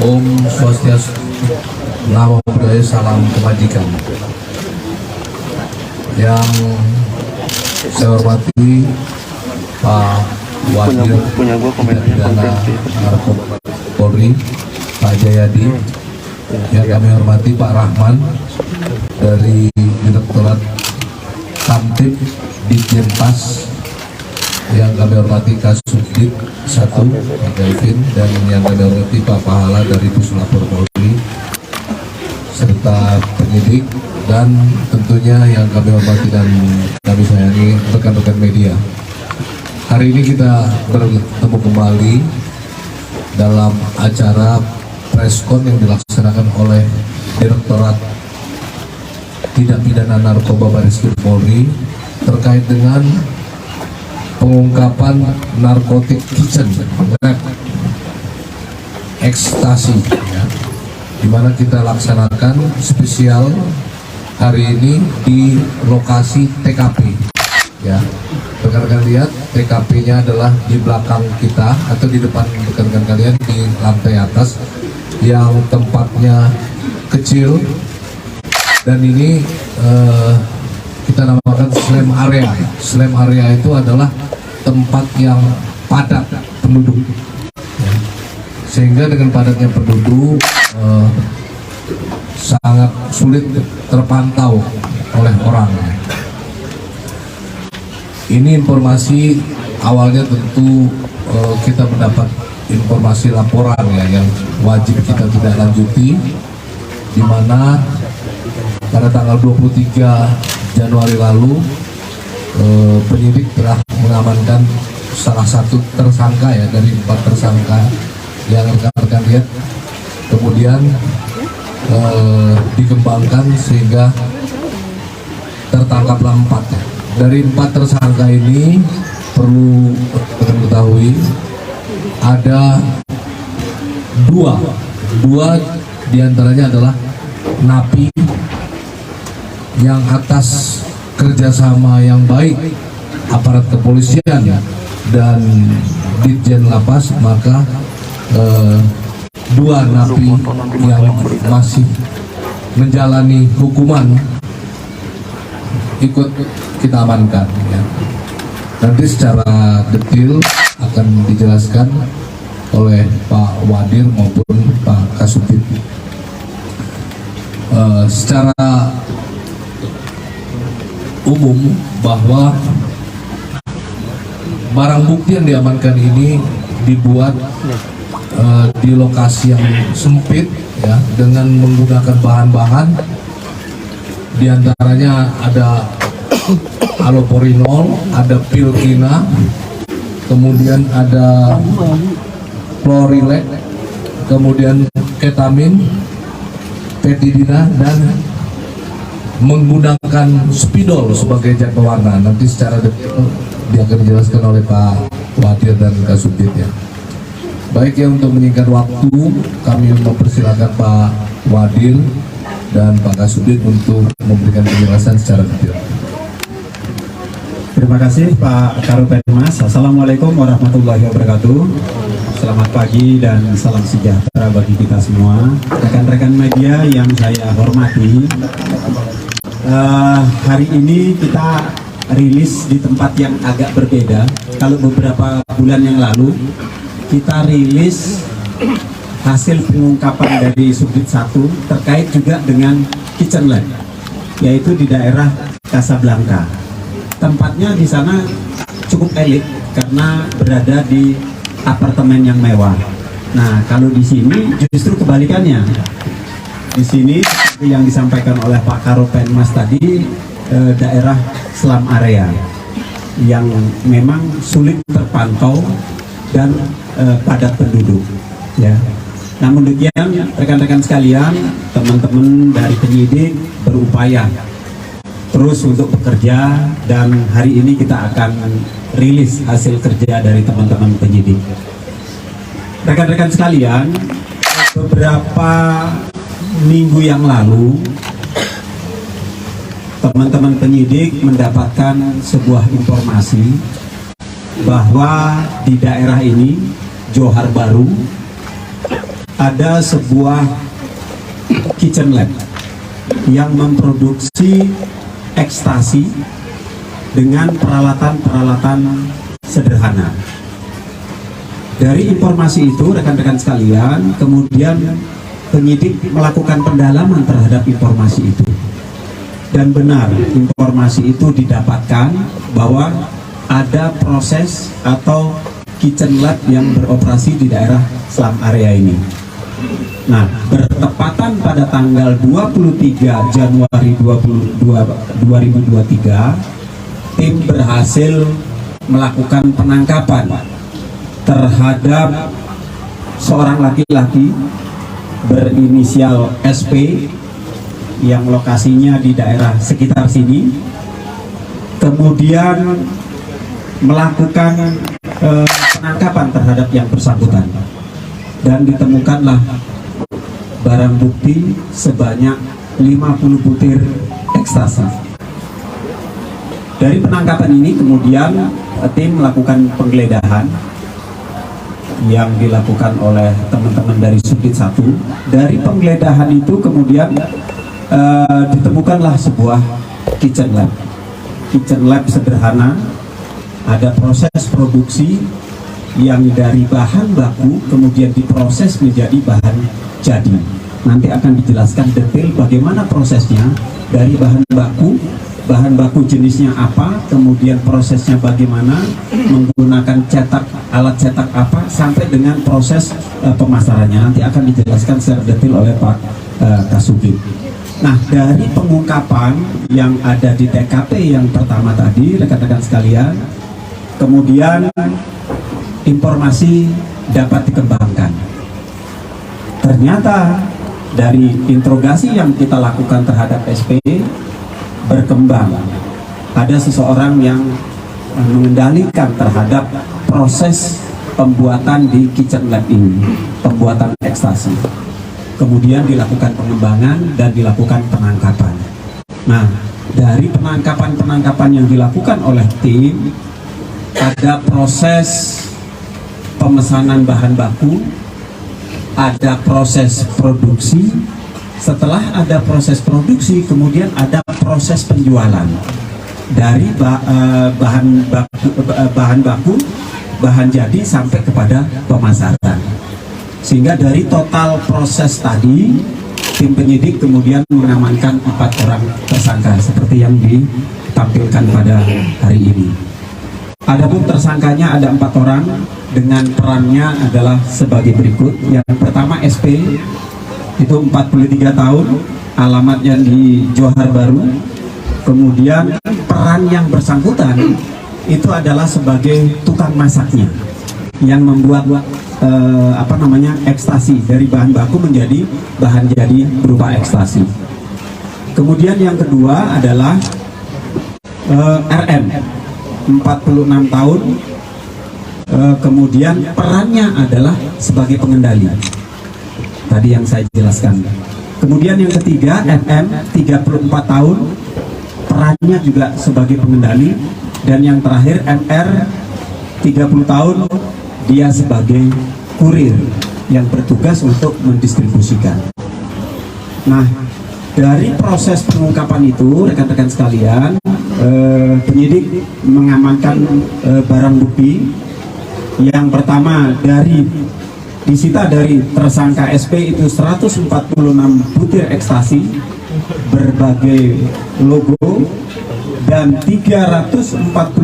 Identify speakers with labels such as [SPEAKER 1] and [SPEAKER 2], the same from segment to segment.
[SPEAKER 1] Om Swastiastu, Namo Buddhaya, salam kebajikan. Yang saya hormati Pak Wadir Pidana Narkoba Polri, Pak Jayadi. Yang kami hormati Pak Rahman dari Direktorat Kamtib Ditjenpas. Yang kami hormati Kasubdit 1 Pak Delvin, dan yang kami hormati Pak Pahala dari Puslapor Polri, serta penyidik, dan tentunya yang kami hormati dan kami sayangi rekan-rekan media. Hari ini kita bertemu kembali dalam acara preskon yang dilaksanakan oleh Direktorat Tindak Pidana Narkoba Bareskrim Polri terkait dengan pengungkapan narkotik kitchen, ekstasi, ya, dimana kita laksanakan spesial hari ini di lokasi TKP. Ya, rekan-rekan lihat TKP-nya adalah di belakang kita atau di depan rekan-rekan kalian di lantai atas, yang tempatnya kecil, dan ini kita namakan slam area. Slam area itu adalah tempat yang padat penduduk, ya. Sehingga dengan padatnya penduduk sangat sulit terpantau oleh orang. Ini informasi awalnya tentu kita mendapat informasi laporan, ya, yang wajib kita tidak lanjuti, di mana pada tanggal 23 Januari lalu penyidik telah mengamankan salah satu tersangka, ya, dari 4 tersangka yang rekan-rekan lihat. Kemudian dikembangkan sehingga tertangkaplah 4. Dari 4 tersangka ini perlu diketahui ada dua diantaranya adalah napi yang atas kerjasama yang baik aparat kepolisian dan Ditjen Lapas, maka 2 napi yang masih menjalani hukuman ikut kita amankan, ya. Nanti secara detail akan dijelaskan oleh Pak Wadir maupun Pak Kasubdit. Secara umum bahwa barang bukti yang diamankan ini dibuat di lokasi yang sempit, ya, dengan menggunakan bahan-bahan diantaranya ada aloporinol, ada pilkina, kemudian ada klorilek, kemudian ketamin, petidina, dan menggunakan spidol sebagai zat pewarna. Nanti secara detail dia akan dijelaskan oleh Pak Wadir dan Kasubdit, ya. Baik, ya, untuk menyingkat waktu kami mempersilakan Pak Wadir dan Pak Kasubdit untuk memberikan penjelasan secara detail.
[SPEAKER 2] Terima kasih Pak Karopenmas. Assalamualaikum warahmatullahi wabarakatuh. Selamat pagi dan salam sejahtera bagi kita semua. Rekan-rekan media yang saya hormati, hari ini kita rilis di tempat yang agak berbeda. Kalau beberapa bulan yang lalu kita rilis hasil pengungkapan dari Subdit 1 terkait juga dengan kitchen lab, yaitu di daerah Casablanca. Tempatnya di sana cukup elit karena berada di apartemen yang mewah. Nah, kalau di sini justru kebalikannya. Di sini seperti yang disampaikan oleh Pak Karopenmas tadi, daerah slum area yang memang sulit terpantau dan padat penduduk, ya. Namun demikian, rekan-rekan sekalian, teman-teman dari penyidik berupaya terus untuk bekerja, dan hari ini kita akan rilis hasil kerja dari teman-teman penyidik. Rekan-rekan sekalian, beberapa minggu yang lalu teman-teman penyidik mendapatkan sebuah informasi bahwa di daerah ini, Johar Baru, ada sebuah kitchen lab yang memproduksi ekstasi dengan peralatan-peralatan sederhana. Dari informasi itu, rekan-rekan sekalian, kemudian penyidik melakukan pendalaman terhadap informasi itu. Dan benar, informasi itu didapatkan bahwa ada proses atau kitchen lab yang beroperasi di daerah slum area ini. Nah, bertepatan pada tanggal 23 Januari 2023, tim berhasil melakukan penangkapan terhadap seorang laki-laki berinisial SP yang lokasinya di daerah sekitar sini, kemudian melakukan penangkapan terhadap yang bersangkutan, dan ditemukanlah barang bukti sebanyak 50 butir ekstasi. Dari penangkapan ini kemudian tim melakukan penggeledahan yang dilakukan oleh teman-teman dari Subdit 1. Dari penggeledahan itu kemudian ditemukanlah sebuah kitchen lab. Kitchen lab sederhana, ada proses produksi yang dari bahan baku kemudian diproses menjadi bahan jadi. Nanti akan dijelaskan detail bagaimana prosesnya dari bahan baku jenisnya apa, kemudian prosesnya bagaimana, menggunakan alat cetak apa, sampai dengan proses pemasarannya. Nanti akan dijelaskan secara detail oleh Pak Kasubdit. Nah, dari pengungkapan yang ada di TKP yang pertama tadi, rekan-rekan sekalian, kemudian informasi dapat dikembangkan. Ternyata dari interogasi yang kita lakukan terhadap SP, berkembang ada seseorang yang mengendalikan terhadap proses pembuatan di kitchen lab ini, pembuatan ekstasi. Kemudian dilakukan pengembangan dan dilakukan penangkapan. Nah, dari penangkapan yang dilakukan oleh tim, ada proses pemesanan bahan baku, ada proses produksi. Setelah ada proses produksi, kemudian ada proses penjualan dari bahan jadi sampai kepada pemasaran. Sehingga dari total proses tadi, tim penyidik kemudian mengamankan 4 orang tersangka seperti yang ditampilkan pada hari ini. Adapun tersangkanya ada 4 orang dengan perannya adalah sebagai berikut. Yang pertama SP, itu 43 tahun, alamatnya di Johar Baru. Kemudian peran yang bersangkutan itu adalah sebagai tukang masaknya yang membuat ekstasi dari bahan baku menjadi bahan jadi berupa ekstasi. Kemudian yang kedua adalah RM, 46 tahun, kemudian perannya adalah sebagai pengendali tadi yang saya jelaskan. Kemudian yang ketiga MM, 34 tahun, perannya juga sebagai pengendali. Dan yang terakhir MR, 30 tahun, dia sebagai kurir yang bertugas untuk mendistribusikan. Nah, dari proses pengungkapan itu, rekan-rekan sekalian, penyidik mengamankan barang bukti. Yang pertama, disita dari tersangka SP itu 146 butir ekstasi berbagai logo dan 349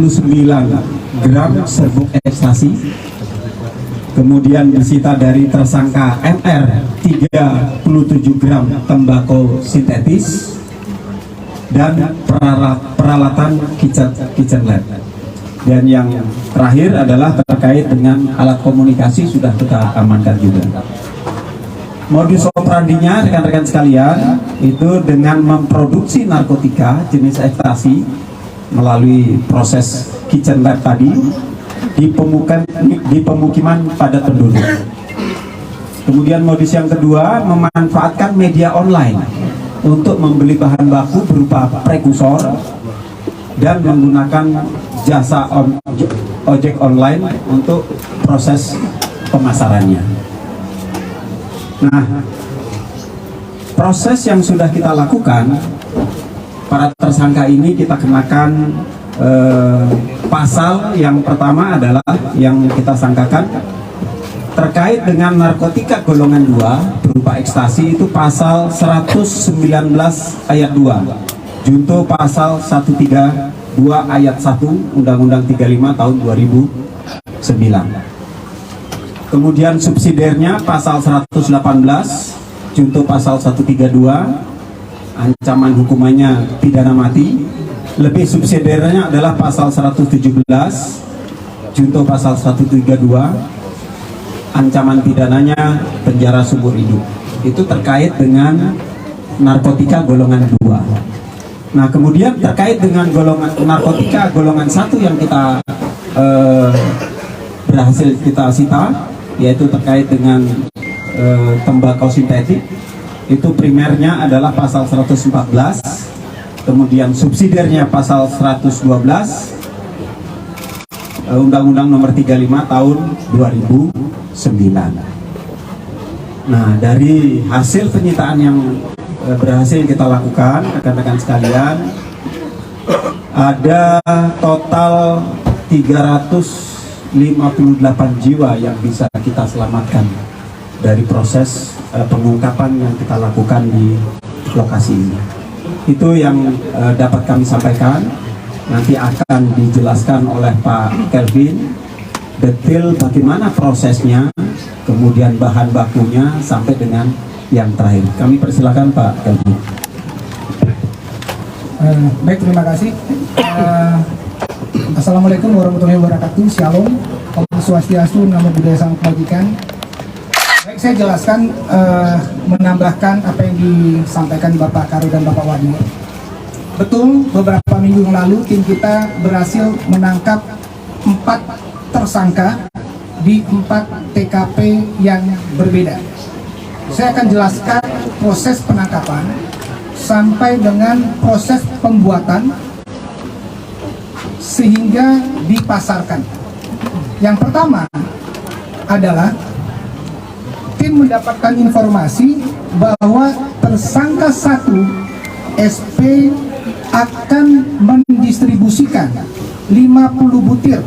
[SPEAKER 2] gram serbuk ekstasi. Kemudian disita dari tersangka MR 37 gram tembakau sintetis dan peralatan kitchen lab. Dan yang terakhir adalah terkait dengan alat komunikasi, sudah kita amankan juga. Modus operandinya, rekan-rekan sekalian, itu dengan memproduksi narkotika jenis ekstasi melalui proses kitchen lab tadi di pemukiman padat penduduk. Kemudian modus yang kedua, memanfaatkan media online untuk membeli bahan baku berupa prekursor dan menggunakan jasa ojek online untuk proses pemasarannya. Nah, proses yang sudah kita lakukan, para tersangka ini kita kenakan pasal yang pertama adalah yang kita sangkakan terkait dengan narkotika golongan 2 berupa ekstasi, itu pasal 119 ayat 2 junto pasal 132 ayat 1 Undang-Undang 35 tahun 2009. Kemudian subsidiarnya pasal 118 junto pasal 132, ancaman hukumannya pidana mati. Lebih subsidiarnya adalah pasal 117 junto pasal 132, ancaman pidananya penjara seumur hidup. Itu terkait dengan narkotika golongan 2. Nah, kemudian terkait dengan golongan narkotika golongan 1 yang kita berhasil kita sita, yaitu terkait dengan tembakau sintetik, itu primernya adalah pasal 114, kemudian subsidiarnya pasal 112 Undang-Undang nomor 35 tahun 2009. Nah, dari hasil penyitaan yang berhasil kita lakukan, rekan-rekan sekalian, ada total 358 jiwa yang bisa kita selamatkan dari proses pengungkapan yang kita lakukan di lokasi ini. Itu yang dapat kami sampaikan. Nanti akan dijelaskan oleh Pak Kelvin detail bagaimana prosesnya, kemudian bahan bakunya sampai dengan yang terakhir. Kami persilakan Pak Kelvin.
[SPEAKER 3] Baik, terima kasih. Assalamualaikum warahmatullahi wabarakatuh. Shalom, Om Swastiastu, Namo Buddhaya, Salam Kebajikan. Baik, saya jelaskan, menambahkan apa yang disampaikan Bapak Karu dan Bapak Wadi. Betul, beberapa minggu yang lalu tim kita berhasil menangkap 4 tersangka di 4 TKP yang berbeda. Saya akan jelaskan proses penangkapan sampai dengan proses pembuatan sehingga dipasarkan. Yang pertama adalah tim mendapatkan informasi bahwa tersangka 1 SP akan mendistribusikan 50 butir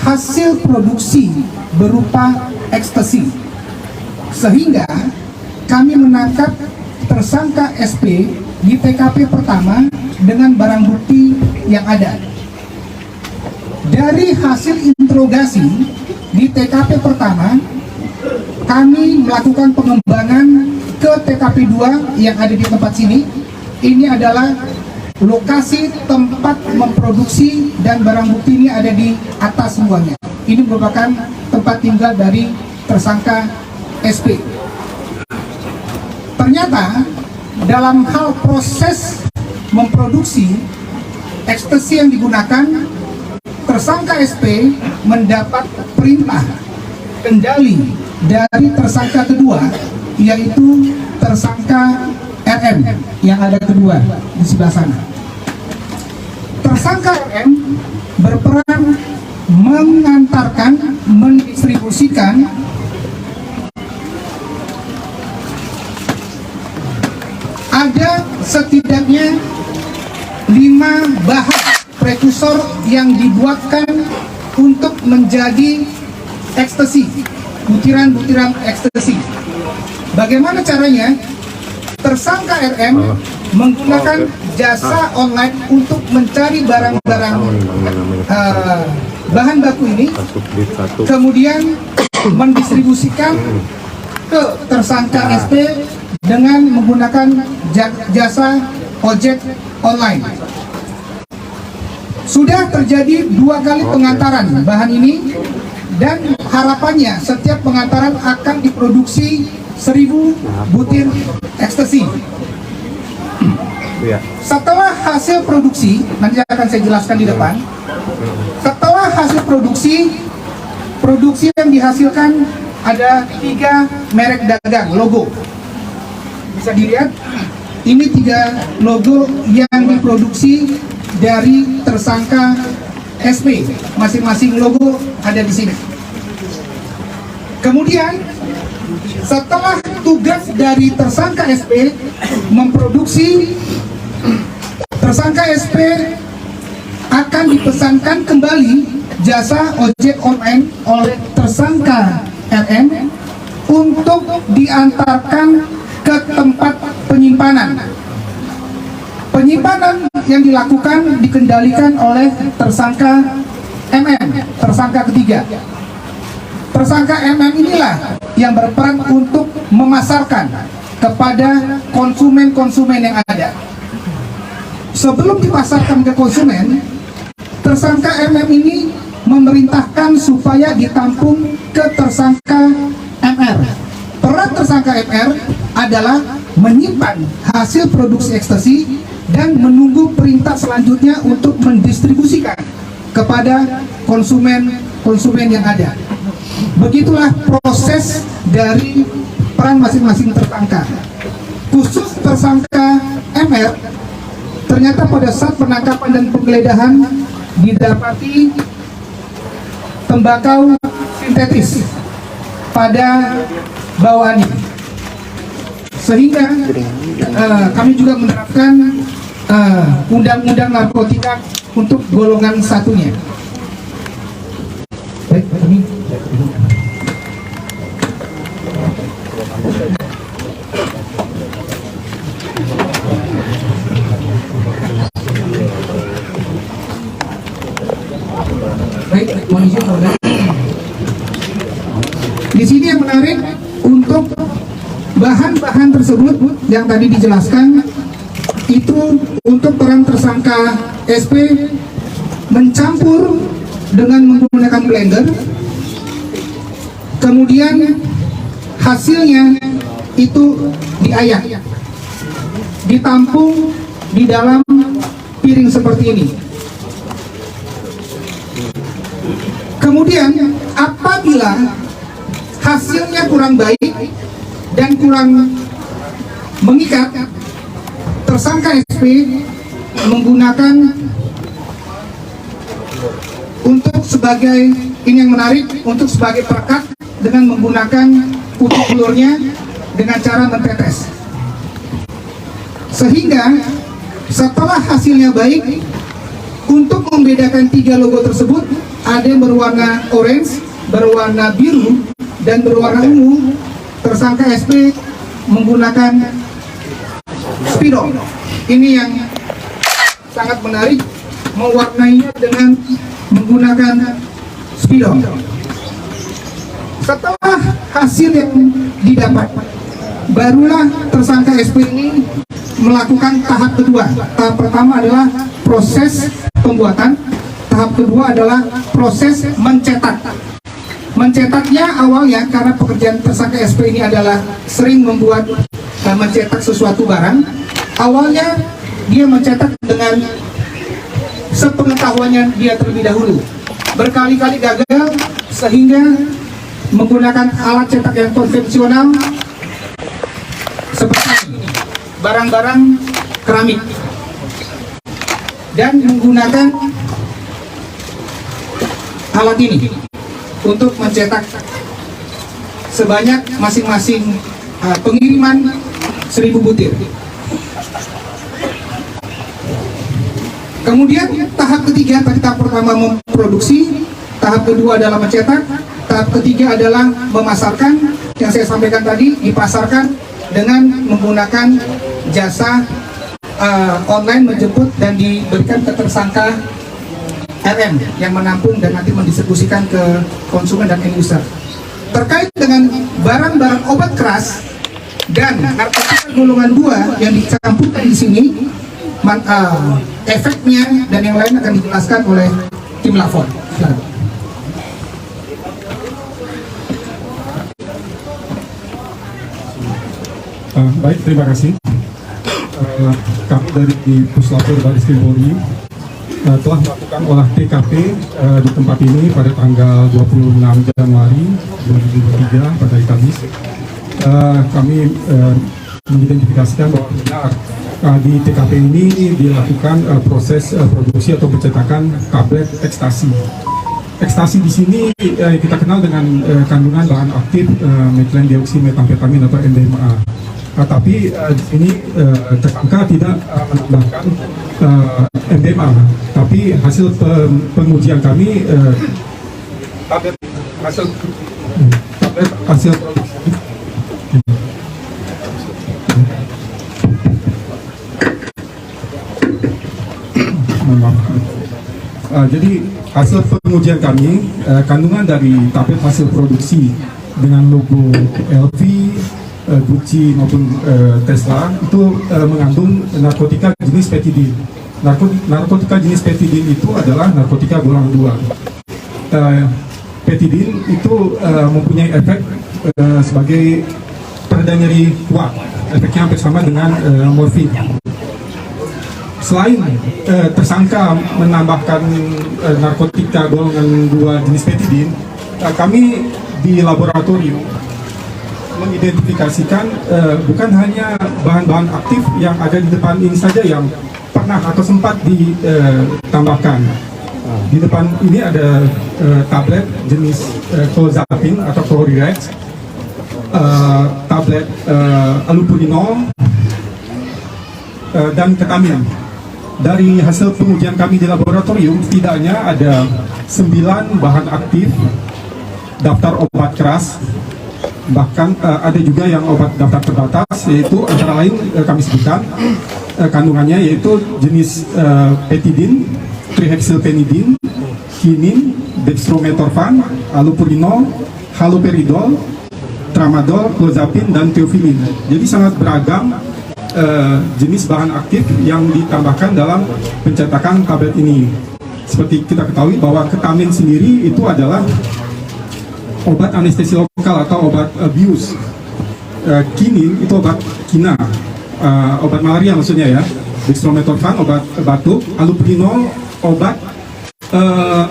[SPEAKER 3] hasil produksi berupa ekstasi, sehingga kami menangkap tersangka SP di TKP pertama dengan barang bukti yang ada. Dari hasil interogasi di TKP pertama, kami melakukan pengembangan ke TKP 2 yang ada di tempat sini. Ini adalah lokasi tempat memproduksi dan barang bukti ini ada di atas semuanya. Ini merupakan tempat tinggal dari tersangka SP. Ternyata dalam hal proses memproduksi ekstasi yang digunakan, tersangka SP mendapat perintah kendali dari tersangka kedua, yaitu tersangka RM yang ada kedua di sebelah sana. Tersangka RM berperan mengantarkan, mendistribusikan ada setidaknya 5 bahan prekursor yang dibuatkan untuk menjadi ekstasi, butiran-butiran ekstasi. Bagaimana caranya? Tersangka RM menggunakan jasa online untuk mencari barang-barang bahan baku ini, kemudian mendistribusikan ke tersangka SP dengan menggunakan jasa ojek online. Sudah terjadi 2 kali pengantaran bahan ini, dan harapannya setiap pengantaran akan diproduksi 1000 butir ekstasi. Setelah hasil produksi, nanti akan saya jelaskan di depan. Setelah hasil produksi yang dihasilkan ada 3 merek dagang logo. Bisa dilihat, ini 3 logo yang diproduksi dari tersangka SP. Masing-masing logo ada di sini. Kemudian Setelah tugas dari tersangka SP memproduksi, tersangka SP akan dipesankan kembali jasa ojek online oleh tersangka RM untuk diantarkan ke tempat penyimpanan. Penyimpanan yang dilakukan dikendalikan oleh tersangka MM, tersangka ketiga. Tersangka MM inilah yang berperan untuk memasarkan kepada konsumen-konsumen yang ada. Sebelum dipasarkan ke konsumen, tersangka MM ini memerintahkan supaya ditampung ke tersangka MR. Peran tersangka MR adalah menyimpan hasil produksi ekstasi dan menunggu perintah selanjutnya untuk mendistribusikan kepada konsumen yang ada. Begitulah proses dari peran masing-masing tersangka. Khusus tersangka MR, ternyata pada saat penangkapan dan penggeledahan didapati tembakau sintetis pada bawaannya, sehingga kami juga menerapkan undang-undang narkotika untuk golongan satunya. Baik, kami di sini yang menarik untuk bahan-bahan tersebut yang tadi dijelaskan itu untuk peran tersangka SP mencampur dengan menggunakan blender, kemudian hasilnya itu diayak, ditampung di dalam piring seperti ini. Kemudian apabila hasilnya kurang baik dan kurang mengikat, tersangka SP menggunakan untuk sebagai, ini yang menarik, untuk sebagai perekat dengan menggunakan putih telurnya dengan cara mentetes. Sehingga setelah hasilnya baik, untuk membedakan 3 logo tersebut, ada yang berwarna orange, berwarna biru, dan berwarna ungu, tersangka SP menggunakan spidol. Ini yang sangat menarik, mewarnainya dengan menggunakan spidol. Setelah hasil yang didapat, barulah tersangka SP ini melakukan tahap kedua. Tahap pertama adalah proses pembuatan, tahap kedua adalah proses mencetak. Mencetaknya awalnya karena pekerjaan tersangka SP ini adalah sering membuat dan mencetak sesuatu barang. Awalnya dia mencetak dengan sepengetahuannya dia terlebih dahulu, berkali-kali gagal, sehingga menggunakan alat cetak yang konvensional seperti barang-barang keramik dan menggunakan alat ini untuk mencetak sebanyak masing-masing pengiriman 1000 butir. Kemudian tahap ketiga, tahap pertama memproduksi, tahap kedua adalah mencetak, tahap ketiga adalah memasarkan. Yang saya sampaikan tadi, dipasarkan dengan menggunakan jasa online menjemput dan diberikan ke tersangka RM yang menampung dan nanti mendistribusikan ke konsumen dan end user. Terkait dengan barang-barang obat keras dan narkotika golongan 2 yang dicampurkan di sini, efeknya dan yang lain akan dijelaskan oleh tim Lavon.
[SPEAKER 4] Baik, terima kasih. Kami dari Puslapor Baris Krim Polri telah melakukan olah TKP di tempat ini pada tanggal 26 Januari 2023 pada hari Kamis. Kami mengidentifikasikan bahwa benar di TKP ini dilakukan proses produksi atau pencetakan tablet ekstasi. ekstasi di sini kita kenal dengan kandungan bahan aktif methylenedioxymethamphetamine atau MDMA. Tapi di sini tersangka tidak menambahkan MDMA, tapi hasil pengujian kami tablet hasil jadi hasil pengujian kami, kandungan dari tablet hasil produksi dengan logo LV, Gucci maupun Tesla itu mengandung narkotika jenis petidin. Narkotika jenis petidin itu adalah narkotika golongan 2. Petidin itu mempunyai efek sebagai pereda nyeri kuat, efeknya hampir sama dengan morfin. Selain tersangka menambahkan narkotika golongan 2 jenis petidin, kami di laboratorium mengidentifikasikan bukan hanya bahan-bahan aktif yang ada di depan ini saja yang pernah atau sempat ditambahkan. Di depan ini ada tablet jenis clozapine atau chlorirex, tablet allopurinol, dan ketamin. Dari hasil pengujian kami di laboratorium, setidaknya ada 9 bahan aktif daftar obat keras. Bahkan ada juga yang obat daftar terbatas, yaitu antara lain kami sebutkan kandungannya yaitu jenis petidin, trihexylpenidin, kinin, dextrometorphan, allopurinol, haloperidol, tramadol, clozapine, dan theophylline. Jadi sangat beragam jenis bahan aktif yang ditambahkan dalam pencetakan tablet ini. Seperti kita ketahui bahwa ketamin sendiri itu adalah obat anestesi lokal atau obat bius. Kinin itu obat kina, obat malaria maksudnya ya. Dextrometorphan obat batuk, allopurinol obat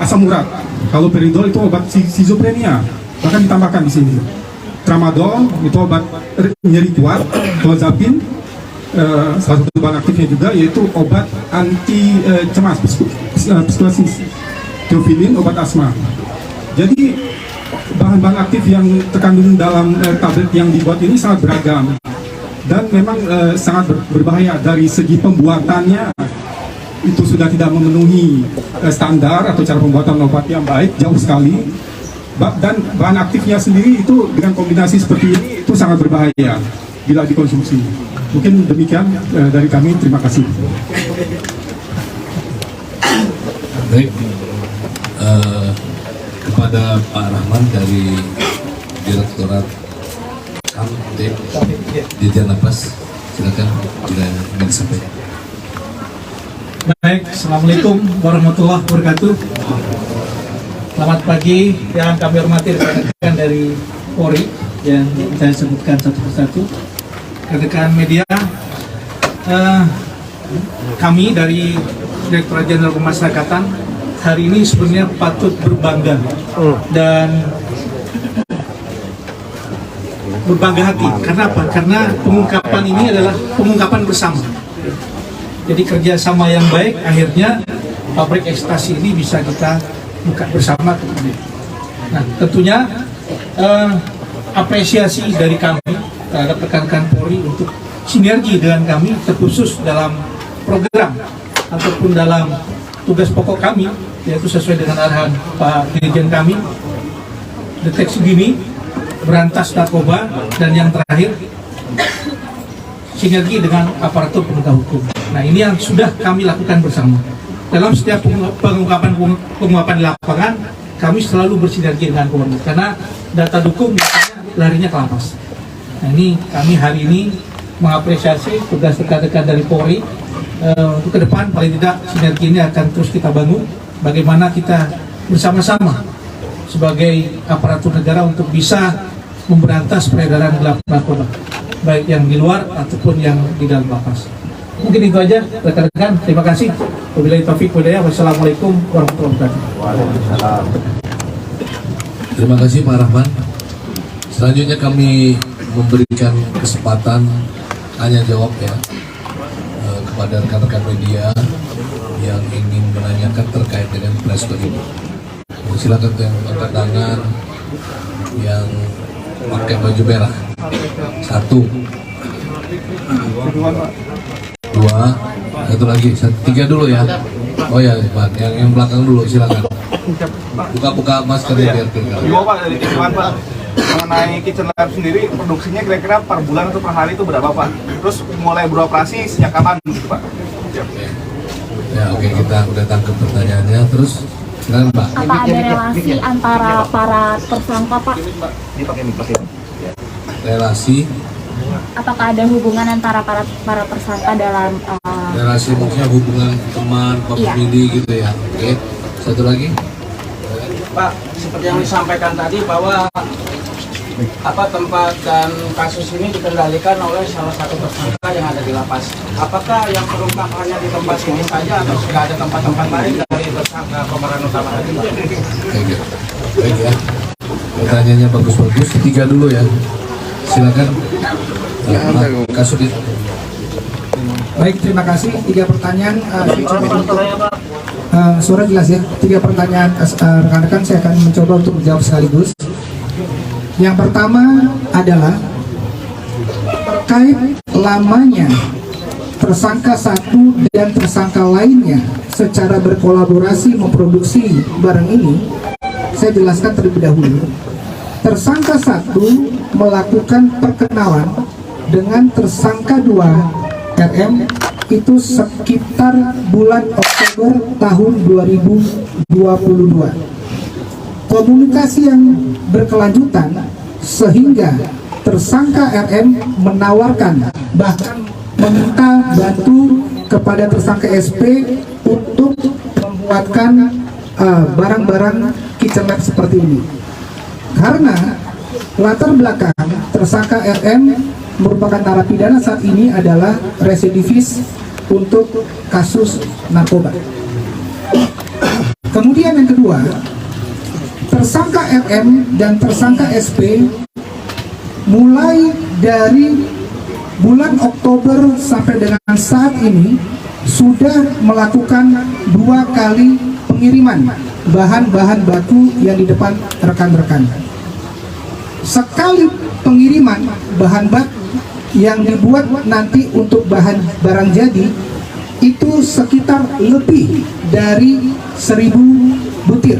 [SPEAKER 4] asam urat, haloperidol itu obat schizophrenia, bahkan ditambahkan di sini. Tramadol itu obat nyeri kuat, clozapine salah satu bahan aktifnya juga yaitu obat anti cemas, psikosis, theophylline obat asma. Jadi bahan-bahan aktif yang terkandung dalam tablet yang dibuat ini sangat beragam dan memang sangat berbahaya. Dari segi pembuatannya itu sudah tidak memenuhi standar atau cara pembuatan obat yang baik, jauh sekali. Dan bahan aktifnya sendiri itu dengan kombinasi seperti ini itu sangat berbahaya bila dikonsumsi. Mungkin demikian dari kami, terima kasih.
[SPEAKER 1] Baik, kepada Pak Rahman dari Direktorat Kamtip Dirjen Lapas, silakan bila ingin disampaikan.
[SPEAKER 5] Baik, Assalamualaikum warahmatullahi wabarakatuh. Selamat pagi yang kami hormati rekan-rekan dari Polri yang saya sebutkan satu persatu. Rekan media, kami dari Direktorat Jenderal Pemasyarakatan hari ini sebenarnya patut berbangga dan berbangga hati. Karena apa? Karena pengungkapan ini adalah pengungkapan bersama. Jadi kerjasama yang baik, akhirnya pabrik ekstasi ini bisa kita buka bersama. Nah, tentunya apresiasi dari kami terhadap rekan-rekan Polri untuk sinergi dengan kami, terkhusus dalam program ataupun dalam tugas pokok kami, yaitu sesuai dengan arahan Pak Dirjen kami, deteksi dini, berantas narkoba, dan yang terakhir sinergi dengan aparatur penegak hukum. Nah, ini yang sudah kami lakukan bersama. Dalam setiap pengungkapan di lapangan, kami selalu bersinergi dengan Polri, karena data dukung larinya ke lapas. Nah, ini kami hari ini mengapresiasi tugas rekan-rekan dari Polri. Untuk ke depan paling tidak sinergi ini akan terus kita bangun. Bagaimana kita bersama-sama sebagai aparatur negara untuk bisa memberantas peredaran gelap narkoba, baik yang di luar ataupun yang di dalam lapas. Mungkin itu aja rekan-rekan. Terima kasih. Wabillahi taufiq wal hidayah. Wassalamualaikum warahmatullahi wabarakatuh.
[SPEAKER 1] Terima kasih Pak Rahman. Selanjutnya kami memberikan kesempatan tanya jawab ya kepada rekan-rekan media yang ingin menanyakan terkait dengan press ini. Silakan tuh yang angkat tangan, yang pakai baju merah. 1, 2, satu lagi, 3 dulu ya. Oh ya, Pak, yang belakang dulu silakan. Buka maskernya biar tinggal.
[SPEAKER 6] Iya Pak, dari Kitchen Pak. Mengenai Kitchen Lab sendiri, produksinya kira-kira per bulan atau per hari itu berapa Pak? Terus mulai beroperasi sejak kapan gitu Pak?
[SPEAKER 1] Ya oke, kita udah tangkap pertanyaannya. Terus silakan Pak.
[SPEAKER 7] Apa ada relasi antara para tersangka, Pak?
[SPEAKER 1] Relasi,
[SPEAKER 7] Apakah ada hubungan antara para tersangka dalam
[SPEAKER 1] relasi maksudnya hubungan teman,
[SPEAKER 7] Iya.
[SPEAKER 1] pemilih gitu ya. Oke, satu lagi.
[SPEAKER 8] Pak, seperti yang disampaikan tadi bahwa tempat dan kasus ini dikendalikan oleh salah satu tersangka yang ada di lapas. Apakah yang terungkap hanya di tempat ini saja atau sudah ada tempat-tempat lain dari tersangka pemeran utama tadi, Pak?
[SPEAKER 1] Baik ya. Pertanyaannya bagus-bagus. 3 dulu ya. Silakan. Ya, Kasudit.
[SPEAKER 3] Baik, terima kasih. 3 pertanyaan. Suara jelas ya. 3 pertanyaan rekan-rekan saya akan mencoba untuk menjawab sekaligus. Yang pertama adalah terkait lamanya tersangka satu dan tersangka lainnya secara berkolaborasi memproduksi barang ini. Saya jelaskan terlebih dahulu. Tersangka satu melakukan perkenalan dengan tersangka 2 RM itu sekitar bulan Oktober tahun 2022. Komunikasi yang berkelanjutan sehingga tersangka RM menawarkan bahkan meminta bantu kepada tersangka SP untuk membuatkan barang-barang Kitchen Lab seperti ini. Karena latar belakang tersangka RM merupakan narapidana saat ini adalah residivis untuk kasus narkoba. Kemudian yang kedua, tersangka RM dan tersangka SP mulai dari bulan Oktober sampai dengan saat ini sudah melakukan 2 kali pengiriman bahan-bahan baku yang di depan rekan-rekan. Sekali pengiriman bahan baku yang dibuat nanti untuk bahan barang jadi itu sekitar lebih dari 1000 butir.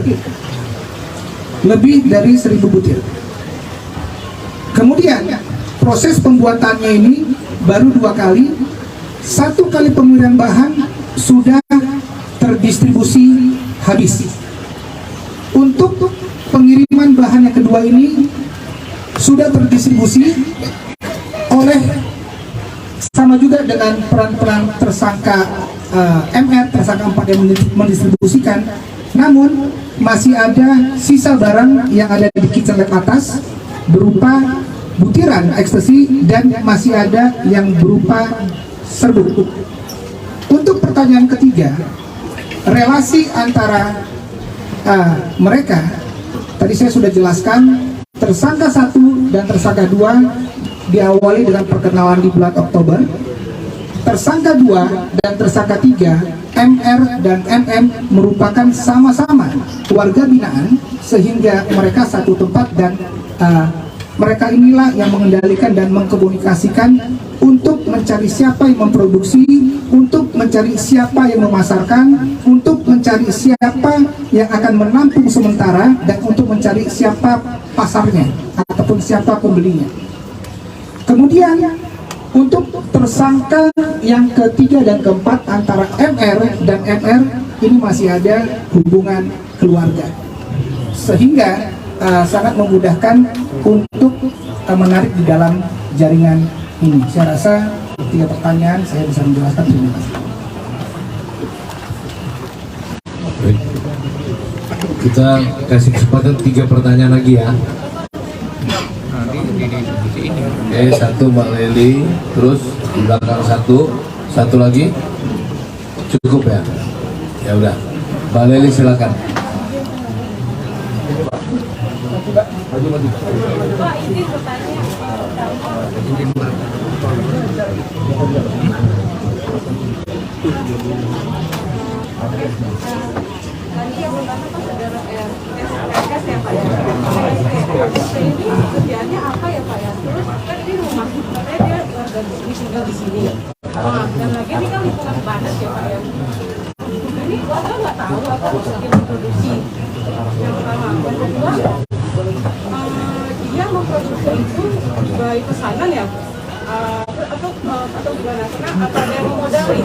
[SPEAKER 3] Lebih dari 1000 butir. Kemudian proses pembuatannya ini baru 2 kali. 1 kali pengiriman bahan sudah terdistribusi habis. Untuk pengiriman bahan yang kedua ini sudah terdistribusi oleh sama juga dengan peran-peran tersangka MR, tersangka 4 yang mendistribusikan. Namun masih ada sisa barang yang ada di Kitchen Lab atas berupa butiran ekstasi dan masih ada yang berupa serbuk. Untuk pertanyaan ketiga, relasi antara mereka tadi saya sudah jelaskan. Tersangka 1 dan tersangka 2 diawali dengan perkenalan di bulan Oktober. Tersangka 2 dan tersangka 3 MR dan MM merupakan sama-sama warga binaan sehingga mereka satu tempat dan mereka inilah yang mengendalikan dan mengkomunikasikan untuk mencari siapa yang memproduksi, untuk mencari siapa yang memasarkan, untuk mencari siapa yang akan menampung sementara, dan untuk mencari siapa pasarnya ataupun siapa pembelinya. Kemudian untuk tersangka yang ketiga dan keempat antara MR dan MR ini masih ada hubungan keluarga sehingga sangat memudahkan untuk menarik di dalam jaringan ini. Saya rasa 3 pertanyaan saya bisa menjelaskan. Terima kasih.
[SPEAKER 1] Baik. Kita kasih kesempatan 3 pertanyaan lagi ya. Oke, 1 Mbak Leli, terus di belakang 1 lagi, cukup ya? Ya udah, Mbak Leli silakan.
[SPEAKER 9] Tadi yang pertama kan saudara R PNS ya Pak ya. PNS ini kerjaannya apa ya Pak ya? Terus kan ini rumah, katanya dia warga tinggal di sini. Dan lagi ini kan lingkungan padat ya Pak ya. Ini warga nggak tahu apa maksudnya memproduksi. Yang pertama, yang kedua, dia memproduksi itu by pesanan ya. Atau gimana? Karena apa ada yang memodali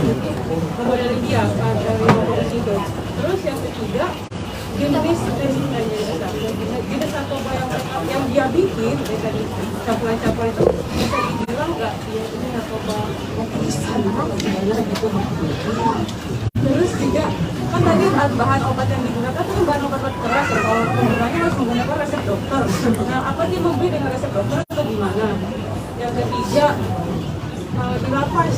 [SPEAKER 9] dia dari memproduksi itu. Terus yang ketiga, jenis jenis narkoba yang dia bikin dari campuran-campuran itu bisa dibilang nggak ya ini narkoba gitu. Terus juga kan tadi bahan obat yang digunakan itu bahan obat keras ya, kalau penggunanya harus menggunakan resep dokter. Nah apa dia membeli dengan resep dokter atau gimana? Yang ketiga di lapas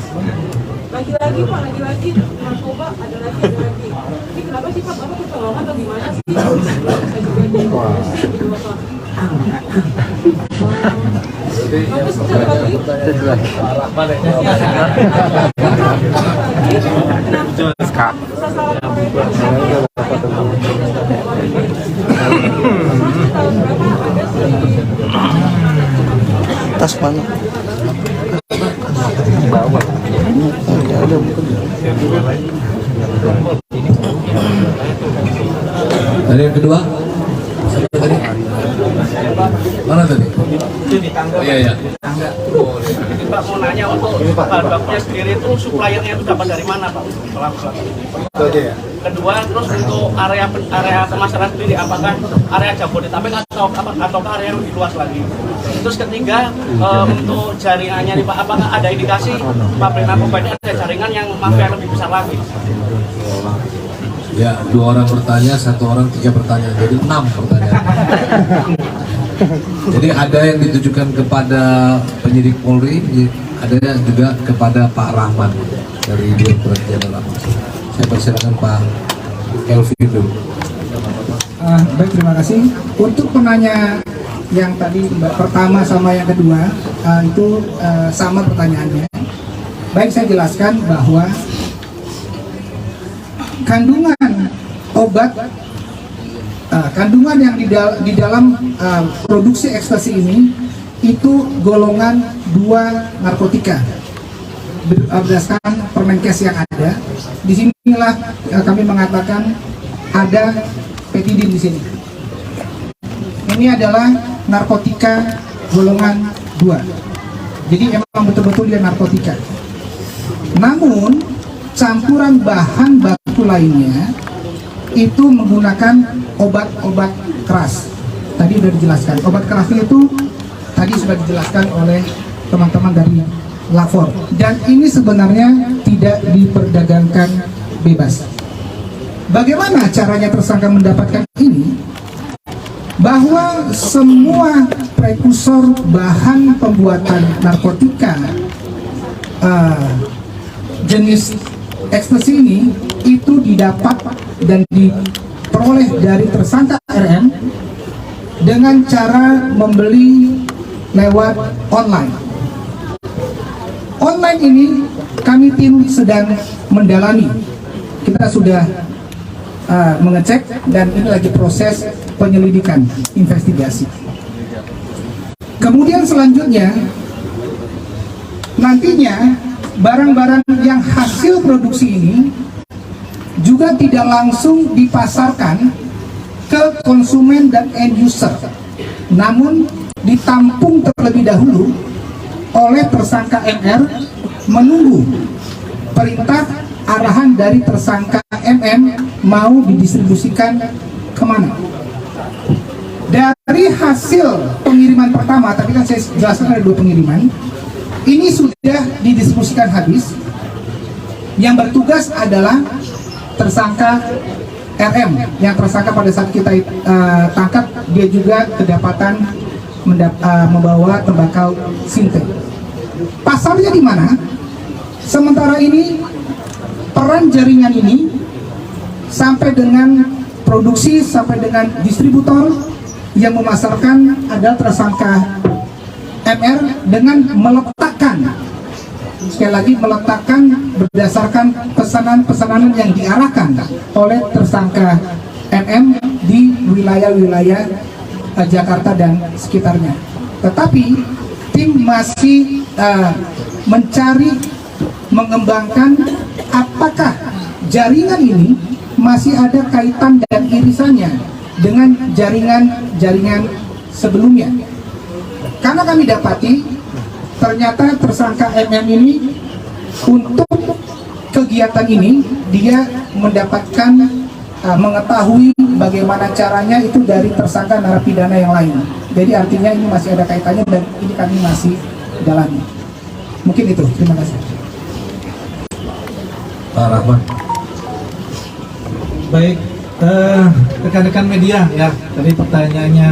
[SPEAKER 9] lagi-lagi Pak, lagi-lagi narkoba ada lagi. Ini kenapa sih Pak, Bapak kecolongan atau gimana sih? Saya juga gitu Bapak. Terus satu lagi
[SPEAKER 10] tas mana?
[SPEAKER 1] Dari yang kedua, tadi mana tadi?
[SPEAKER 8] Itu di tangga.
[SPEAKER 1] Oh, iya.
[SPEAKER 8] Ini Pak mau nanya untuk bahan bakunya sendiri itu suppliernya itu dapat dari mana Pak? Itu aja ya. Kedua, terus untuk area pemasaran sendiri apakah area Jabodetabek ataukah area yang lebih luas lagi? Terus ketiga, untuk jaringannya nih Pak, apakah ada indikasi pabrik narkoba ini ada jaringan yang mafia lebih besar lagi?
[SPEAKER 1] Ya, 2 orang bertanya, 1 orang 3 pertanyaan, jadi 6 pertanyaan. Jadi ada yang ditujukan kepada penyidik Polri, ada yang juga kepada Pak Rahman dari Direktorat Jenderal. Saya persilakan Pak Elvin dulu.
[SPEAKER 3] Baik, terima kasih. Untuk penanya yang tadi pertama sama yang kedua, itu sama pertanyaannya. Baik, saya jelaskan bahwa kandungan obat, kandungan yang di dalam produksi ekstasi ini itu golongan 2 narkotika berdasarkan Permenkes yang ada. Disinilah kami mengatakan ada petidin di sini. Ini adalah narkotika golongan 2. Jadi memang betul-betul dia narkotika. Namun campuran bahan baku lainnya itu menggunakan obat-obat keras. Tadi sudah dijelaskan. Obat kerasnya itu tadi sudah dijelaskan oleh teman-teman dari Lapor. Dan ini sebenarnya tidak diperdagangkan bebas. Bagaimana caranya tersangka mendapatkan ini? Bahwa semua prekursor bahan pembuatan narkotika jenis ekstasi ini itu didapat dan diperoleh dari tersangka RM dengan cara membeli lewat online. Online ini kami tim sedang mendalami. Kita sudah mengecek dan ini lagi proses penyelidikan investigasi. Kemudian selanjutnya nantinya barang-barang yang hasil produksi ini juga tidak langsung dipasarkan ke konsumen dan end user, namun ditampung terlebih dahulu oleh tersangka MR menunggu perintah arahan dari tersangka MM mau didistribusikan kemana. Dari hasil pengiriman pertama, tadi kan saya jelaskan ada 2 pengiriman, ini sudah didistribusikan habis. Yang bertugas adalah tersangka RM, yang tersangka pada saat kita tangkap dia juga kedapatan membawa tembakau sintet. Pasarnya di mana? Sementara ini peran jaringan ini sampai dengan produksi sampai dengan distributor yang memasarkan adalah tersangka MR dengan meletakkan, sekali lagi meletakkan berdasarkan pesanan-pesanan yang diarahkan oleh tersangka MM di wilayah-wilayah Jakarta dan sekitarnya. Tetapi tim masih mencari, mengembangkan apakah jaringan ini masih ada kaitan dan irisannya dengan jaringan sebelumnya. Karena kami dapati ternyata tersangka MM ini untuk kegiatan ini dia mendapatkan mengetahui bagaimana caranya itu dari tersangka narapidana yang lain. Jadi artinya ini masih ada kaitannya dan ini kami masih dalami. Mungkin itu. Terima kasih.
[SPEAKER 1] Pak Rahman.
[SPEAKER 5] Baik, rekan-rekan media ya, tadi pertanyaannya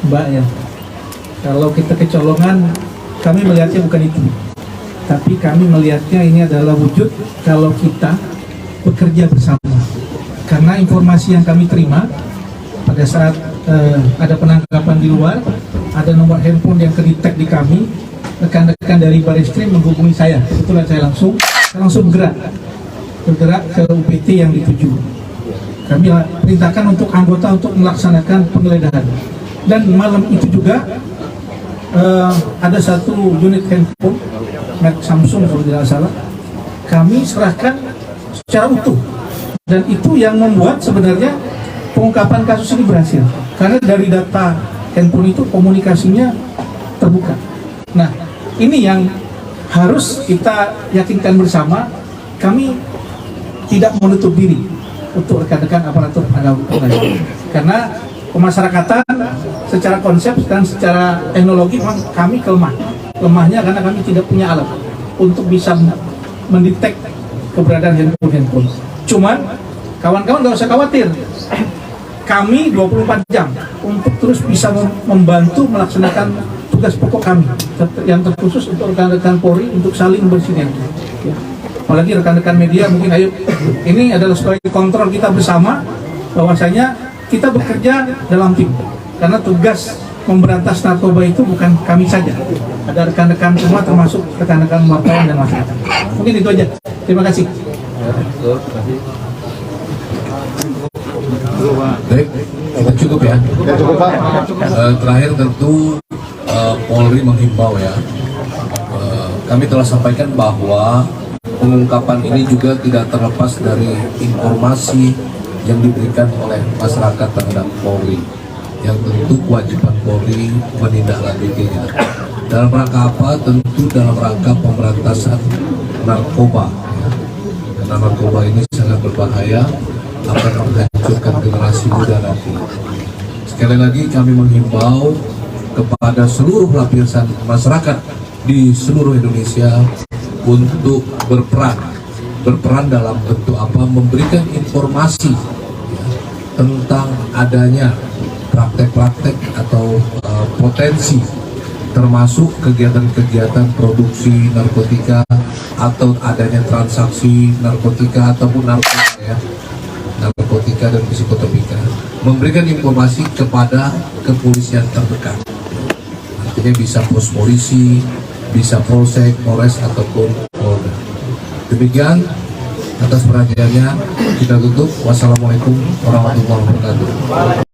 [SPEAKER 5] Mbak ya. Kalau kita kecolongan, kami melihatnya bukan itu. Tapi kami melihatnya ini adalah wujud kalau kita bekerja bersama. Karena informasi yang kami terima pada saat ada penangkapan di luar, ada nomor handphone yang kedetek di kami, rekan-rekan dari Bareskrim menghubungi saya. Kebetulan saya langsung bergerak ke UPT yang dituju. Kami perintahkan untuk anggota untuk melaksanakan penggeledahan. Dan malam itu juga ada satu unit handphone merek Samsung kalau tidak salah, kami serahkan secara utuh. Dan itu yang membuat sebenarnya pengungkapan kasus ini berhasil. Karena dari data handphone itu komunikasinya terbuka. Nah, ini yang harus kita yakinkan bersama. Kami tidak menutup diri untuk rekan-rekan aparatur penegak hukum. Karena pemasyarakatan secara konsep dan secara teknologi memang kami lemahnya karena kami tidak punya alat untuk bisa mendetek keberadaan handphone. Cuman kawan-kawan nggak usah khawatir, kami 24 jam untuk terus bisa membantu melaksanakan tugas pokok kami yang terkhusus untuk rekan-rekan Polri untuk saling bersinergi ya. Apalagi rekan-rekan media mungkin ayo, ini adalah sebagai kontrol kita bersama bahwasanya kita bekerja dalam tim karena tugas memberantas narkoba itu bukan kami saja, ada rekan-rekan semua termasuk rekan-rekan wartawan dan masyarakat. Mungkin itu aja, terima kasih.
[SPEAKER 1] Baik, cukup ya. Terakhir tentu Polri menghimbau ya. Kami telah sampaikan bahwa pengungkapan ini juga tidak terlepas dari informasi yang diberikan oleh masyarakat terhadap Polri, yang tentu kewajiban Polri menindaklanjutinya. Dalam rangka apa? Tentu dalam rangka pemberantasan narkoba ya. Karena narkoba ini sangat berbahaya, akan menghancurkan generasi muda nanti. Sekali lagi kami menghimbau kepada seluruh lapisan masyarakat di seluruh Indonesia untuk berperan dalam bentuk apa? Memberikan informasi ya, tentang adanya praktek-praktek atau potensi termasuk kegiatan-kegiatan produksi narkotika atau adanya transaksi narkotika ataupun narkotika ya, narkotika dan psikotropika, memberikan informasi kepada kepolisian terdekat. Artinya bisa pos polisi, bisa polsek, polres ataupun polda. Demikian atas perhatiannya kita tutup. Wassalamualaikum warahmatullahi wabarakatuh.